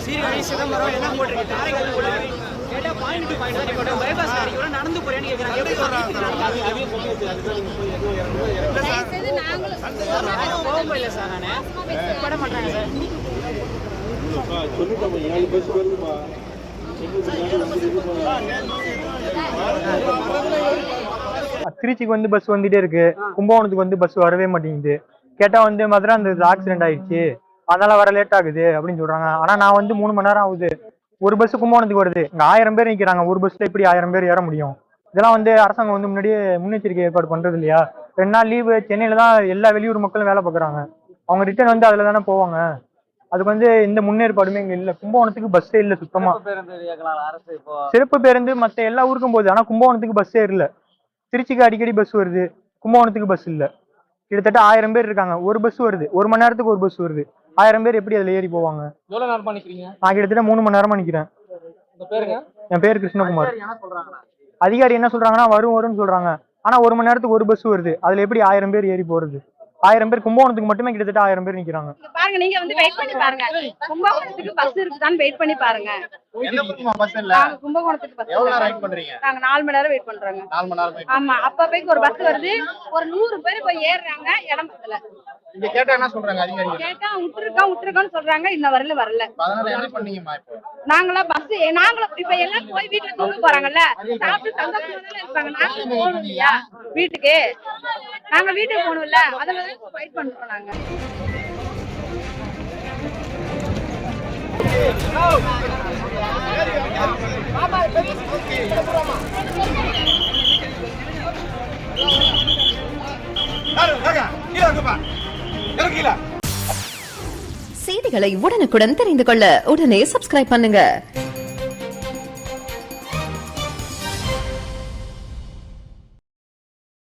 சீர்காழி சிதம்பரம் எல்லாம் போட்டிருக்கு. கேட்டா பாயிண்ட் டு பாயிண்ட் தான் போட்டோம். பைபாஸ் அடிக்கிறோம் நடந்து போறேன்னு கேட்குறாங்க. போக இல்லை சார், நான் பட மாட்டாங்க சார். திருச்சிக்கு வந்து பஸ் வந்துட்டே இருக்கு, கும்பகோணத்துக்கு வந்து பஸ் வரவே மாட்டேங்குது. கேட்டா வந்து மதுரை அந்த ஆக்சிடென்ட் ஆயிடுச்சு, அதனால வர லேட் ஆகுது அப்படின்னு சொல்றாங்க. ஆனா நான் வந்து 3 மணி நேரம் ஆகுது. ஒரு பஸ் கும்பகோணத்துக்கு வருது, இங்க 1000 பேர் நிக்கிறாங்க. ஒரு பஸ்ல எப்படி 1000 பேர் ஏற முடியும்? இதெல்லாம் வந்து அரசாங்கம் வந்து முன்னாடியே முன்னெச்சரிக்கை ஏற்பாடு பண்றது இல்லையா? 2 நாள் லீவு. சென்னையில தான் எல்லா வெளியூர் மக்களும் வேலை பார்க்குறாங்க. அவங்க ரிட்டர்ன் வந்து அதுல தானே போவாங்க. அதுக்கு வந்து எந்த முன்னேற்பாடுமே இங்க இல்ல. கும்பகோணத்துக்கு பஸ்ஸே இல்ல சுத்தமா. சிறப்பு பேருந்து மத்த எல்லா ஊருக்கும் போகுது, ஆனா கும்பகோணத்துக்கு பஸ்ஸே இல்ல. திருச்சிக்கு அடிக்கடி பஸ் வருது, கும்பகோணத்துக்கு பஸ் இல்ல. கிட்டத்தட்ட 1000 பேர் இருக்காங்க. ஒரு பஸ் வருது, 1 மணி நேரத்துக்கு ஒரு பஸ் வருது. 1000 பேர் எப்படி அதுல ஏறி போவாங்க? எவ்வளவு நேரம் பண்ணிக்கிறீங்க? நான் கிட்டத்தட்ட 3 மணி நேரமா நிக்கிறேன். என் பேரு கிருஷ்ணகுமார். அதிகாரி என்ன சொல்றாங்கன்னா வரும்னு சொல்றாங்க. ஆனா 1 மணி நேரத்துக்கு ஒரு பஸ் வருது, அதுல எப்படி 1000 பேர் ஏறி போறது? 1000 பேர் கும்பகோணத்துக்கு மட்டுமே கிட்டத்தட்ட 1000 பேர் நிக்கிறாங்க. பாருங்க, நீங்க வந்து வெயிட் பண்ணி பாருங்க. கும்பகோணத்துக்கு பஸ் இருக்குதான்னு வெயிட் பண்ணி பாருங்க. பஸ் இல்ல. நாங்க கும்பகோணத்துக்கு பஸ் எவ்வளவு நேரம் வெயிட் பண்றீங்க? நாங்க 4 மணி நேரம் வெயிட் பண்றோங்க. 4 மணி நேரம். ஆமா, அப்பப்பைக்கு ஒரு பஸ் வருது, ஒரு 100 பேர் போய் ஏறுறாங்க, இடம் பத்தல. இங்க கேட்டா என்ன சொல்றாங்க அதிகாரிங்க? கேட்டா விட்டுருக்கோம்னு சொல்றாங்க. இன்ன வரல. அதனால என்ன பண்ணீங்கம்மா இப்போ? நாங்களும் இப்ப எல்லாம் போய் வீட்டுல தூங்க போறாங்கல்ல, சாப்பிட்டு சந்தோஷமா இருப்பாங்க. நாங்க போகணும் இல்லையா வீட்டுக்கு? நாங்க வீட்டுக்கு போகணும்ல, அதனால வெயிட் பண்றோம் நாங்க. செய்திகளை உடனுக்குடன் தெரிந்து கொள்ள உடனே சப்ஸ்கிரைப் பண்ணுங்க.